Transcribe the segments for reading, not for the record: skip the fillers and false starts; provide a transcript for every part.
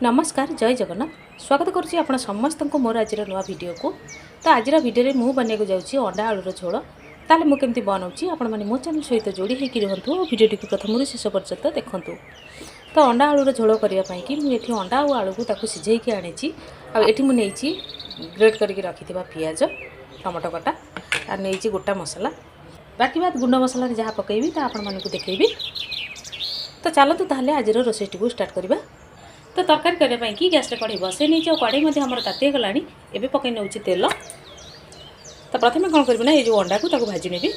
नमस्कार जय जगन्नाथ स्वागत करुच्ची आपण समस्त को मोर आज नुआ वीडियो को। तो आज वीडियो में बनवाक जाऊँगी अंडा आलूर झोल। ताले मुझे केमती बनाऊँगी आपण मैंने मो चैनल सहित जोड़ी होकर रुहतु और वीडियो को प्रथम शेष पर्यंत देखूँ। तो अंडा आलूर झोल करने कि मुझे अंडा और आलू को सीझे आनी आठी मुझे ग्रेट करके रखी पियाज टमाटो कटा और नहीं गोटा मसला बाकी बात गुंड मसला जहाँ पकईबी आपण मानक देखी। तो चलतु ताहले आज रोषे को स्टार्ट करवा। तो तरकारी करने कि गैस कढ़ई बसई नहीं कढ़ई आमर ताती गला एवं पकई नौ तेल। तो प्रथम कौन करना ये जो अंडा को भाजी नेबी।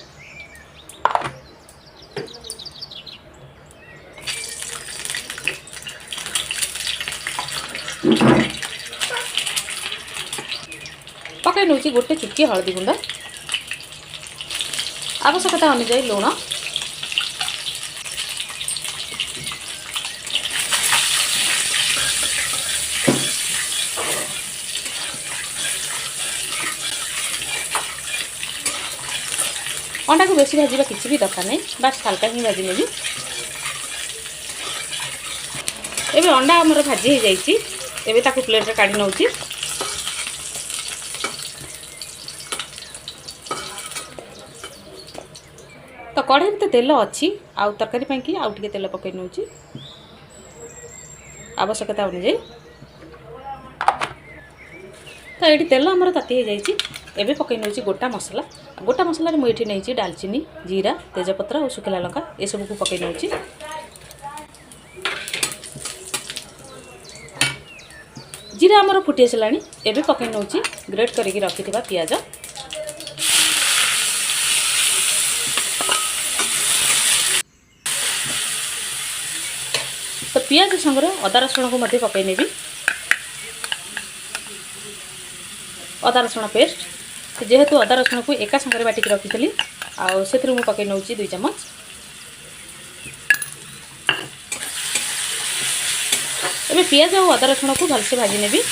पकई नौ गोटे चुटकी हलदी गुंड आवश्यकता अनुसार लुण अंडा को बेसी भाजवा किसी भी दरकार नहीं बस हल्का ही भाजी नेबी। एबे अंडा आमर भाजी हो जाइए एबे ताकू प्लेट रे काढी नउची। तो कढ़ई में तो तेल अच्छी आउ तरकारी ପାଇଁ कि आउ टिके तेल पकई नउची आवश्यकता अनुसार। तो ये तेल आमर ताती हो जाइए एबे पकई नउची गोटा मसला रे मुझे नहीं डालचीनी जीरा तेजपत्र और सुखला लंका ये सब को पकई नउची। जीरा आमर फुटी आसला एबे पकई नउची ग्रेट करके रखी पियाज। तो पियाज संगे अदा रसुण को मध्य पकई नेबी। अदा रसुण पेस्ट जेहेतु अदा रसुण को एका संगे बाटिक रखी आउ से पकई नौ 2 चम्मच। एबे पियाज और अदा रसुण को भलसे भाजी नेबी।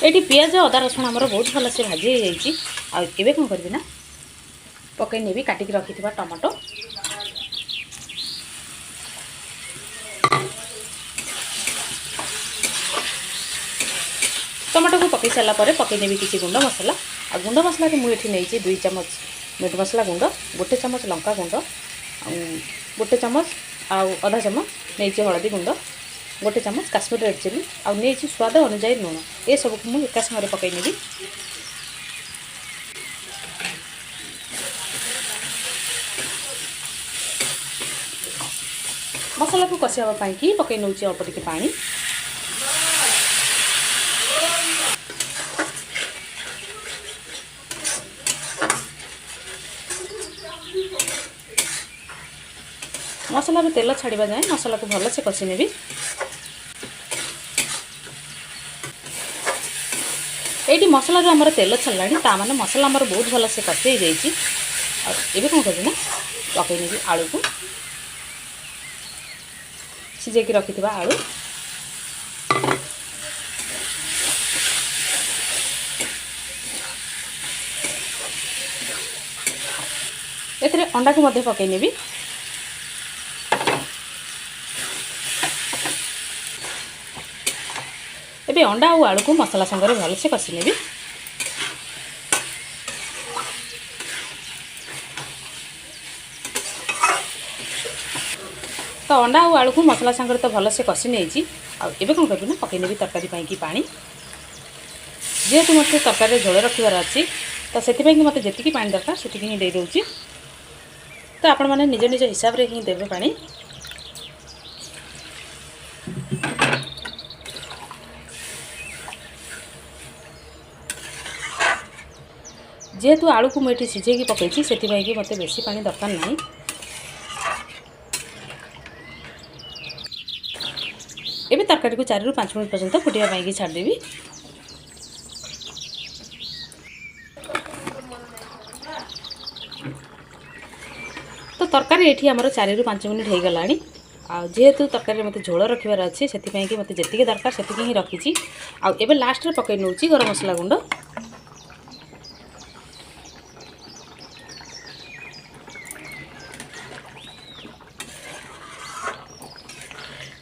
ये पियाज अदा रसुण आमर बहुत भलसे भाजी हो जाइए। आबे कौन करबी ना पकई नेबी काटिक रखी टमाटो टमाटो को पकई सारा पर पकई नेबी किसी गुंड मसला आ गुंड मसला मुझे नहीं 2 चम्मच मीट मसला गुंड गोटे चम्मच लंका गुंड गोटे चम्मच आधा चम्मच नहीं हलदी गुंड गोटे चम्मच काश्मीर रेड चिली आ नहीं स्वाद अनुसार लुण ये सब को मुझे एका संगे पकई नेबी। मसला को कषापी कि पकई नौ अल्प टिके पानी। मसला में तेल छाड़ा जाए मसला को भल से कषि नेबी। ये मसला जो आमर तेल छाड़ा ताने मसला आमर बहुत भल से कषि हो जाइए। कौन कर पकई नेबी आलू को सीझे रखी आलू एथिरे अंडा को मध्य पकई नेबी। एबे अंडा और आलू को मसला संगे भल से कषि नेबी। तो अंडा और आलू को मसला संगे तो भल से कषि नहीं आबे कौन करबी ना पकई नेबी तरकारी ପାଇଁ कि पानी जेहेतु मत तरकारी झोल रखार अच्छी तो से मत जी पानी दरकार से ही दे दूँगी। तो आपण मैंने निज निज हिसाब रे ही देवे पानी। जेहेतु आलू को मुझे सीझे पकई से मत बेसी पानी दरकार नहीं। एबे तरकारी को 4 ରୁ 5 मिनट पर्यंत फुटिया कि छाड़देवी। तो तरकारी ये आमर 4 ରୁ 5 मिनट हो गला। जेहेतु तरकारी मत झोल रखार अच्छे से मत जी दरकार से ही रखी। आबे लास्ट रे पकई नौ गरम मसला गुंड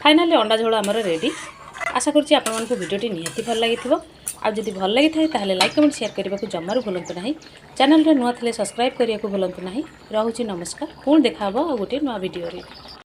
फाइनाली अंडा झोल आमर रेडी। आशा करुँच आपको भिडियोटी निहाती भल लगी आ जदि भल लगी था लाइक कमेंट शेयर करने को जमारू भूलु ना। चैनल नुआ थे सब्सक्राइब करने को भूलु ना। रोचे नमस्कार, पुणी देखा गोटे नुआ भिडियो।